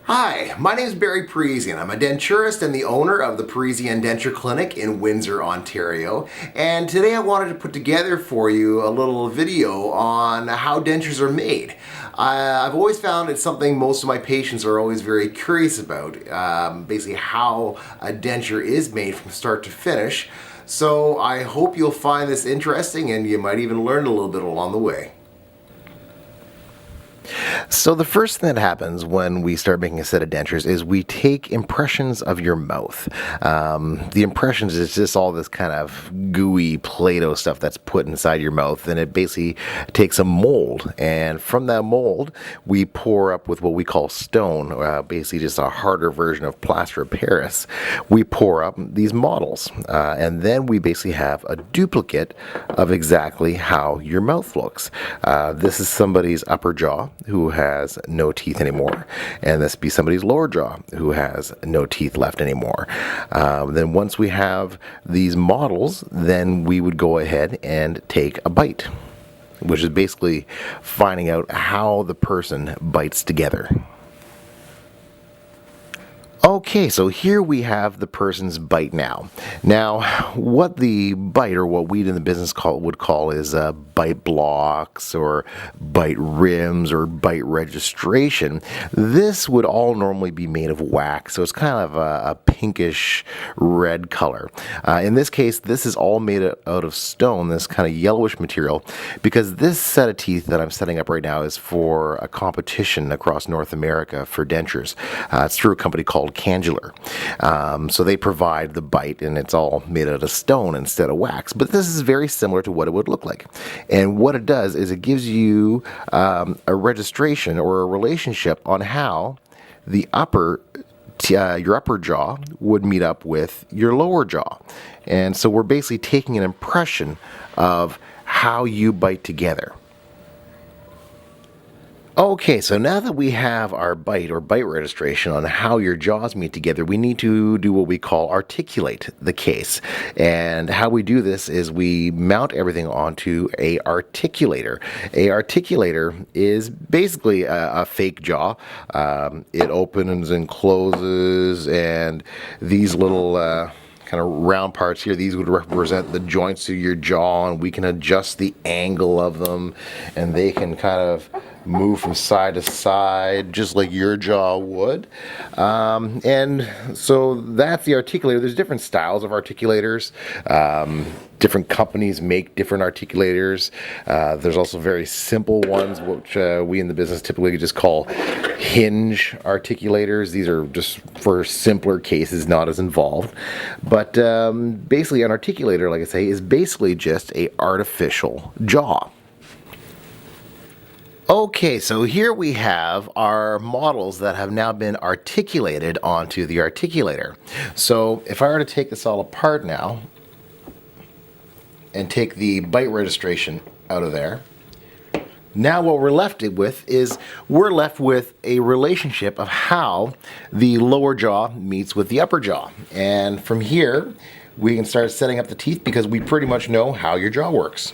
Hi, my name is Barry Parisian. I'm a denturist and the owner of the Parisian Denture Clinic in Windsor, Ontario. And today I wanted to put together for you a little video on how dentures are made. I've always found it's something most of my patients are always very curious about, basically how a denture is made from start to finish. So I hope you'll find this interesting and you might even learn a little bit along the way. So the first thing that happens when we start making a set of dentures is we take impressions of your mouth. The impressions is just all this kind of gooey Play-Doh stuff that's put inside your mouth, and it basically takes a mold, and from that mold we pour up with what we call stone, basically just a harder version of plaster of Paris. We pour up these models, and then we basically have a duplicate of exactly how your mouth looks. This is somebody's upper jaw who has no teeth anymore, and this be somebody's lower jaw who has no teeth left anymore. Then once we have these models, then we would go ahead and take a bite, which is basically finding out how the person bites together. Okay, so here we have the person's bite now. Now, what the bite, or what we in the business would call is bite blocks, or bite rims, or bite registration, this would all normally be made of wax, so it's kind of a pinkish red color. In this case, this is all made out of stone, this kind of yellowish material, because this set of teeth that I'm setting up right now is for a competition across North America for dentures. It's through a company called Candular. So they provide the bite, and it's all made out of stone instead of wax. But this is very similar to what it would look like. And what it does is it gives you a registration or a relationship on how the your upper jaw would meet up with your lower jaw. And so we're basically taking an impression of how you bite together. Okay, so now that we have our bite or bite registration on how your jaws meet together, we need to do what we call articulate the case. And how we do this is we mount everything onto a articulator. A articulator is basically a fake jaw. It opens and closes, and these little kind of round parts here, these would represent the joints of your jaw, and we can adjust the angle of them, and they can kind of move from side to side just like your jaw would. And so that's the articulator. There's different styles of articulators. Different companies make different articulators. There's also very simple ones, which we in the business typically just call hinge articulators. These are just for simpler cases, not as involved. But basically an articulator, like I say, is basically just an artificial jaw. Okay, so here we have our models that have now been articulated onto the articulator. So if I were to take this all apart now and take the bite registration out of there, now what we're left with is we're left with a relationship of how the lower jaw meets with the upper jaw. And from here, we can start setting up the teeth because we pretty much know how your jaw works.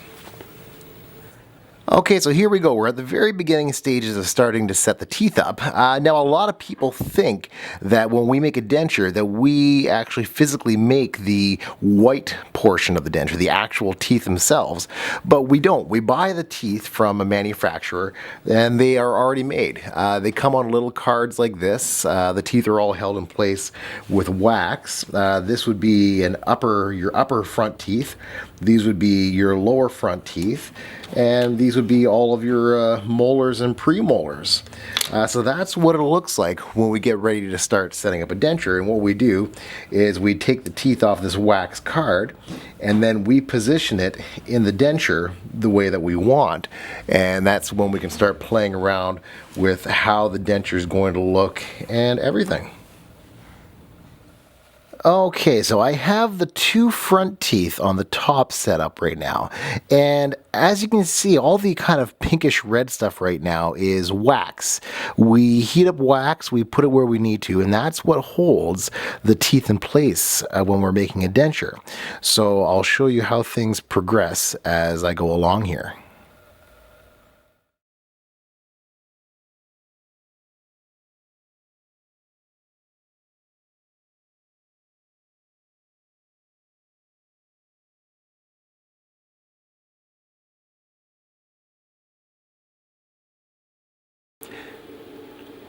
Okay, so here we go. We're at the very beginning stages of starting to set the teeth up. Now, a lot of people think that when we make a denture that we actually physically make the white portion of the denture, the actual teeth themselves, but we don't. We buy the teeth from a manufacturer, and they are already made. They come on little cards like this. The teeth are all held in place with wax. This would be your upper front teeth. These would be your lower front teeth, and these would be all of your molars and premolars. So that's what it looks like when we get ready to start setting up a denture. And what we do is we take the teeth off this wax card, and then we position it in the denture the way that we want. And that's when we can start playing around with how the denture is going to look and everything. Okay, so I have the two front teeth on the top set up right now, and as you can see, all the kind of pinkish red stuff right now is wax. We heat up wax, we put it where we need to, and that's what holds the teeth in place when we're making a denture. So I'll show you how things progress as I go along here.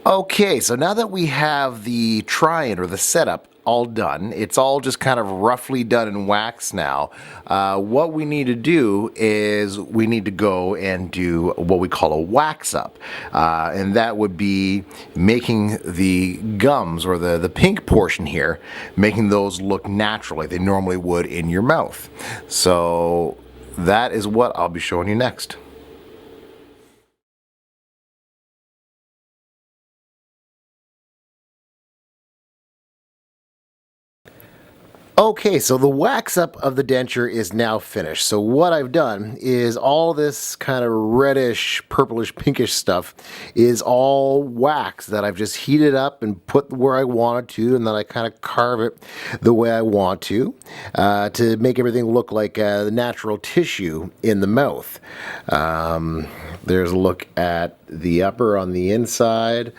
Okay, so now that we have the try-in or the setup all done, it's all just kind of roughly done in wax now. What we need to do is we need to go and do what we call a wax up. And that would be making the gums or the pink portion here, making those look natural like they normally would in your mouth. So that is what I'll be showing you next. Okay, so the wax up of the denture is now finished. So what I've done is all this kind of reddish, purplish, pinkish stuff is all wax that I've just heated up and put where I wanted to, and then I kind of carve it the way I want to make everything look like the natural tissue in the mouth. There's a look at the upper on the inside.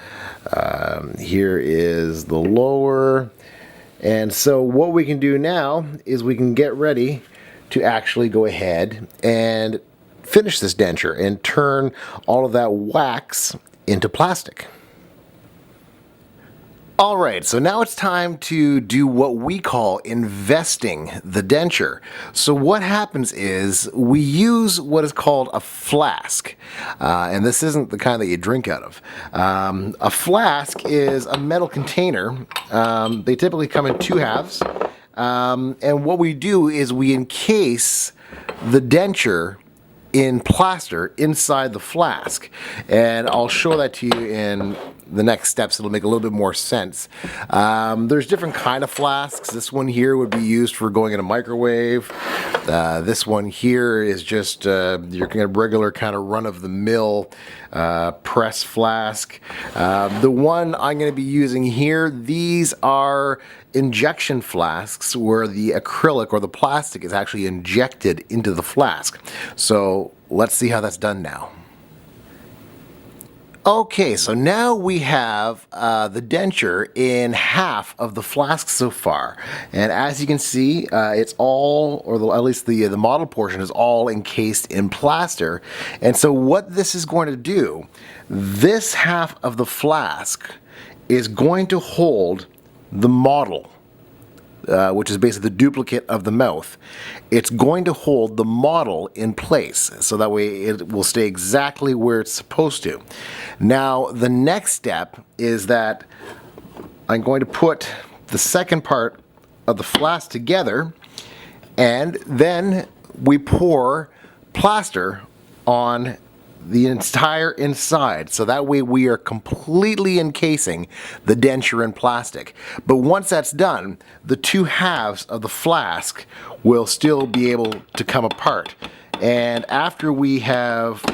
Here is the lower. And so what we can do now is we can get ready to actually go ahead and finish this denture and turn all of that wax into plastic. All right, so now it's time to do what we call investing the denture. So what happens is we use what is called a flask, and this isn't the kind that you drink out of. A flask is a metal container. They typically come in two halves, and what we do is we encase the denture in plaster inside the flask, and I'll show that to you in the next steps. It'll make a little bit more sense. There's different kind of flasks. This one here would be used for going in a microwave. This one here is just your regular kind of run-of-the-mill press flask. The one I'm going to be using here, these are injection flasks where the acrylic or the plastic is actually injected into the flask. So let's see how that's done now. Okay, so now we have the denture in half of the flask so far, and as you can see, it's all, or at least the model portion is all encased in plaster. And so what this is going to do, this half of the flask is going to hold the model, which is basically the duplicate of the mouth. It's going to hold the model in place, so that way it will stay exactly where it's supposed to. Now, the next step is that I'm going to put the second part of the flask together, and then we pour plaster on the entire inside, so that way we are completely encasing the denture in plastic. But once that's done, the two halves of the flask will still be able to come apart. And after we have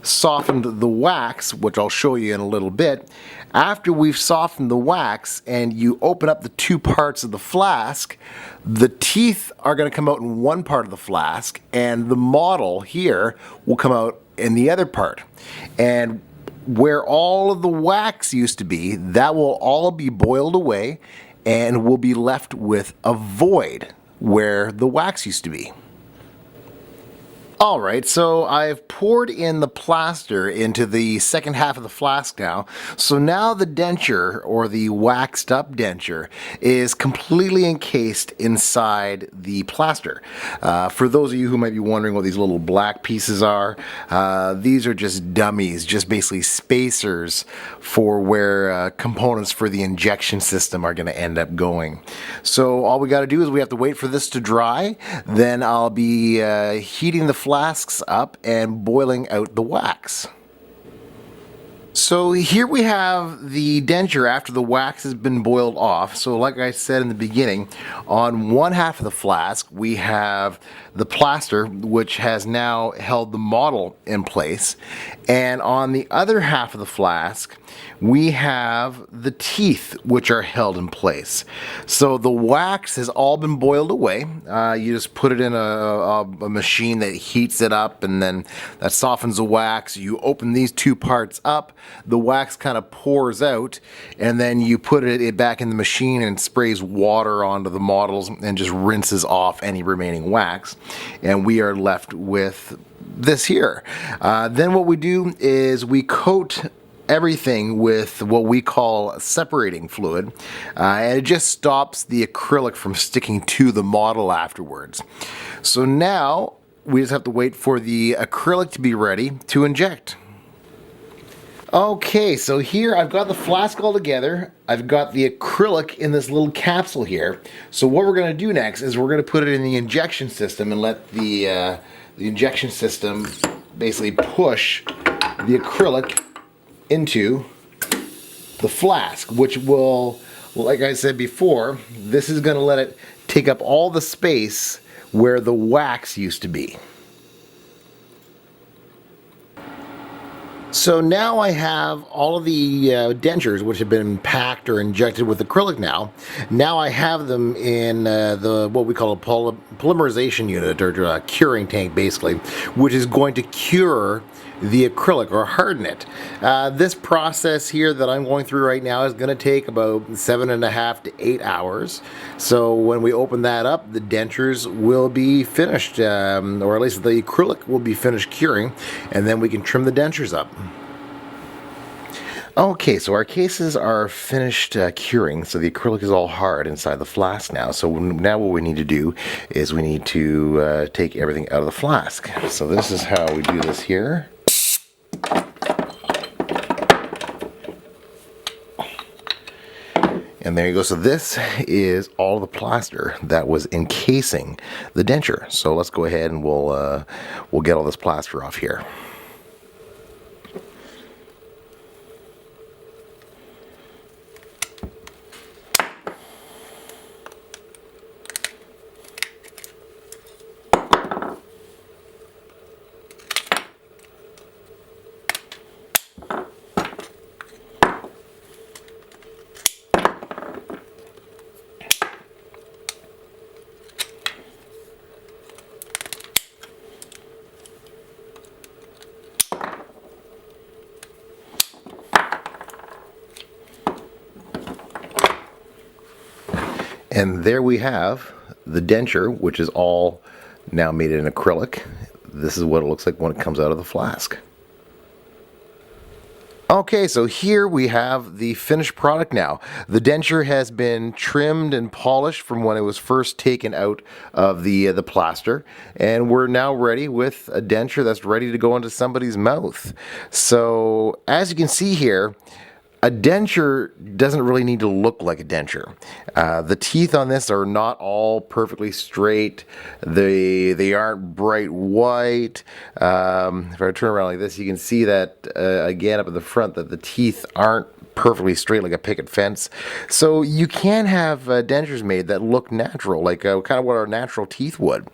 softened the wax, which I'll show you in a little bit, after we've softened the wax and you open up the two parts of the flask, the teeth are going to come out in one part of the flask, and the model here will come out in the other part. And where all of the wax used to be, that will all be boiled away, and we'll be left with a void where the wax used to be. Alright, so I've poured in the plaster into the second half of the flask now. So now the denture, or the waxed up denture, is completely encased inside the plaster. For those of you who might be wondering what these little black pieces are, these are just dummies, just basically spacers for where components for the injection system are going to end up going. So all we got to do is we have to wait for this to dry, then I'll be heating the flasks up and boiling out the wax. So here we have the denture after the wax has been boiled off. So like I said in the beginning, on one half of the flask we have the plaster, which has now held the model in place, and on the other half of the flask we have the teeth, which are held in place. So the wax has all been boiled away. You just put it in a machine that heats it up, and then that softens the wax. You open these two parts up, the wax kind of pours out, and then you put it back in the machine and sprays water onto the models and just rinses off any remaining wax, and we are left with this here. Then what we do is we coat everything with what we call separating fluid, and it just stops the acrylic from sticking to the model afterwards. So now we just have to wait for the acrylic to be ready to inject. Okay, so here I've got the flask all together. I've got the acrylic in this little capsule here. So what we're going to do next is we're going to put it in the injection system and let the injection system basically push the acrylic into the flask, which will, like I said before, this is going to let it take up all the space where the wax used to be. So now I have all of the dentures, which have been packed or injected with acrylic now. Now I have them in what we call a polymerization unit, or a curing tank basically, which is going to cure the acrylic or harden it. This process here that I'm going through right now is going to take about 7.5 to 8 hours. So when we open that up, the dentures will be finished, or at least the acrylic will be finished curing, and then we can trim the dentures up. Okay, so our cases are finished curing, so the acrylic is all hard inside the flask now. So now what we need to do is we need to take everything out of the flask. So this is how we do this here. And there you go. So this is all the plaster that was encasing the denture. So let's go ahead and we'll get all this plaster off here. And there we have the denture, which is all now made in acrylic. This is what it looks like when it comes out of the flask. Okay, so here we have the finished product now. The denture has been trimmed and polished from when it was first taken out of the plaster, and we're now ready with a denture that's ready to go into somebody's mouth. So as you can see here, a denture doesn't really need to look like a denture. The teeth on this are not all perfectly straight. They aren't bright white. If I turn around like this, you can see that again up at the front that the teeth aren't perfectly straight like a picket fence. So you can have dentures made that look natural, like kind of what our natural teeth would.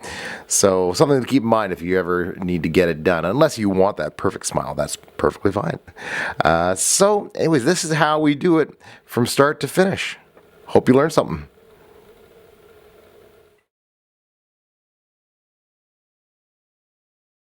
So something to keep in mind if you ever need to get it done, unless you want that perfect smile. That's perfectly fine. So anyways, this is how we do it from start to finish. Hope you learned something.